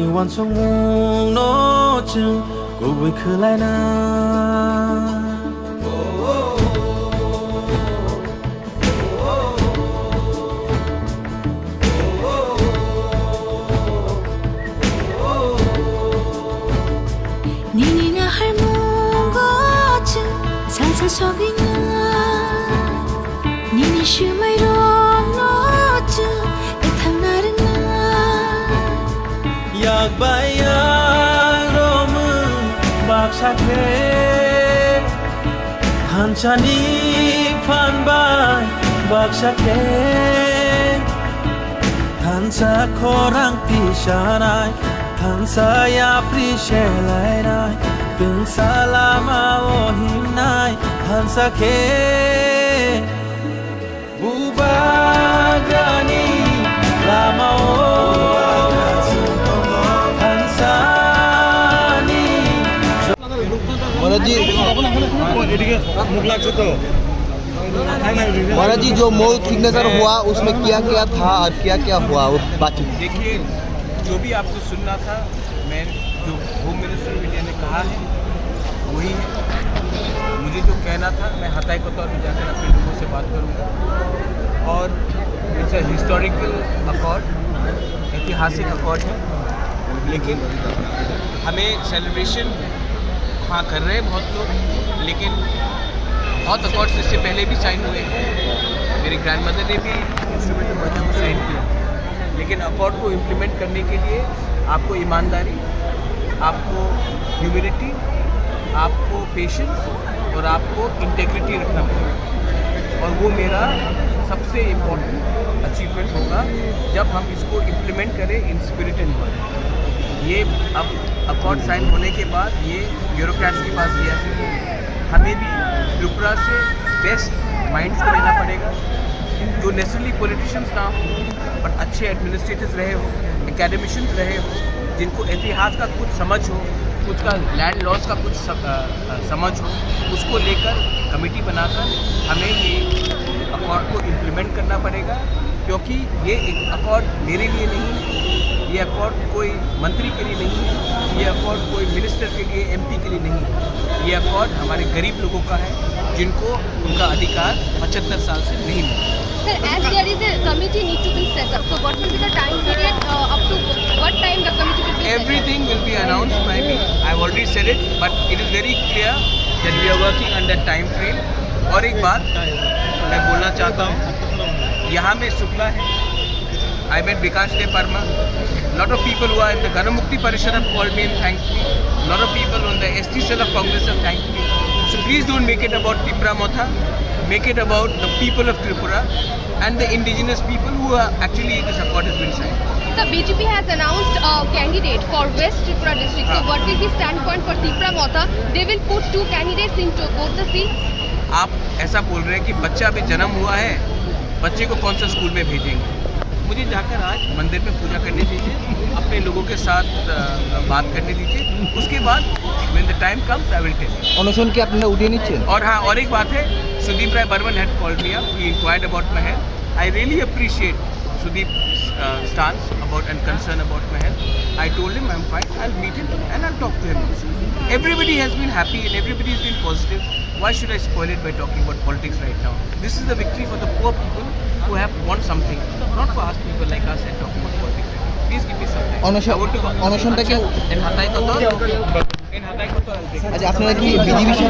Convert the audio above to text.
你晚从梦诺正过为可来那。你那还梦过正살살 속이나你是没容诺正애탐 나른 나อยากไปอยากรอมือบากชักเพทันชานีผ่านบ้านบากชักเพทันสะขอรังปีชานายทันสายาปรีเชลัยนายตึงสาลามาโอหิมนายทันสะเคบูบากานีลามาโอमहाराज जी महाराज जी जो मौत सिग्नेचर हुआ उसमें क्या क्या था और क्या क्या हुआ बाकी देखिए जो भी आपको सुनना था मैं जो होम मिनिस्टर ऑफ इंडिया ने कहा है वही है। मुझे जो कहना था मैं हताई को तौर पर जाकर अपने लोगों से बात करूँगा और इट्स अ हिस्टोरिकल अकॉर्ड, ऐतिहासिक अकॉर्ड है, लेकिन हमें सेलिब्रेशन हाँ कर रहे हैं बहुत लोग, लेकिन बहुत अकॉर्ड्स इससे पहले भी साइन हुए हैं। मेरी ग्रैंड मदर ने भी इंस्ट्रूमेंटल मर्जर को साइन किया, लेकिन अकॉर्ड को इम्प्लीमेंट करने के लिए आपको ईमानदारी, आपको ह्यूमिलिटी, आपको पेशेंस और आपको इंटेग्रिटी रखना पड़ेगा। और वो मेरा सबसे इम्पोर्टेंट अचीवमेंट होगा जब हम इसको इम्प्लीमेंट करें इन स्पिरिट एंड वर्ड। ये अब अकॉर्ड साइन होने के बाद ये ब्यूरोक्रेट्स के पास गया है। हमें भी त्रिपुरा से बेस्ट माइंड्स को लेना पड़ेगा जो नेचुरली पॉलिटिशियंस ना हो बट अच्छे एडमिनिस्ट्रेटर्स रहे हो, एकेडमिशियंस रहे हो, जिनको इतिहास का कुछ समझ हो, कुछ का लैंड लॉस का कुछ समझ हो, उसको लेकर कमेटी बनाकर हमें ये अकॉर्ड को इम्प्लीमेंट करना पड़ेगा। क्योंकि ये एक अकॉर्ड मेरे लिए नहीं, ये अकॉर्ड कोई मंत्री के लिए नहीं है, ये अकॉर्ड कोई मिनिस्टर के लिए, एमपी के लिए नहीं है। ये अकॉर्ड हमारे गरीब लोगों का है जिनको उनका अधिकार 75 साल से नहीं मिला। Sir, as there is a committee need to be set up, so what will be the time period up to what time the committee will be set up? Everything will be announced by me. I've already said it, but it is very clear that we are working under time frame. और एक बात मैं बोलना चाहता हूँ, यहाँ में शुक्ला है, I met Bikash De Parma. Lot of people who are in the Ganamukti Parishad have called me and thanked me. Lot of people on the ST cell of Congress have thanked me. So please don't make it about Tipra Motha. Make it about the people of Tripura and the indigenous people who are actually this accord has been signed. The BJP has announced a candidate for West Tripura district. So what will be standpoint for Tipra Motha? They will put two candidates into both the seats. आप ऐसा बोल रहे हैं कि बच्चा अभी जन्म हुआ है, बच्चे को कौन सा स्कूल में भेजेंगे? मुझे जाकर आज मंदिर में पूजा करने दीजिए, अपने लोगों के साथ बात करने दीजिए, उसके बाद when the time comes I will tell you. অনশন কি আপনারা উঠিয়ে নিচ্ছেন? और हाँ, और एक बात है, Sudeep Rai Burman had called me up. He inquired about my health. I really appreciate Sudeep's stance about and concern about my health. I told him I'm fine. I'll meet him and I'll talk to him. Everybody has been happy and everybody has been positive. Why should I spoil it by talking about politics right now? This is the victory for the poor people who have want something, not for us people like us and talking about politics. Please give me some time. অনশনটা কি In Hatay Kotor, I'll take it. আচ্ছা আপনারা কি বিজেপির সাথে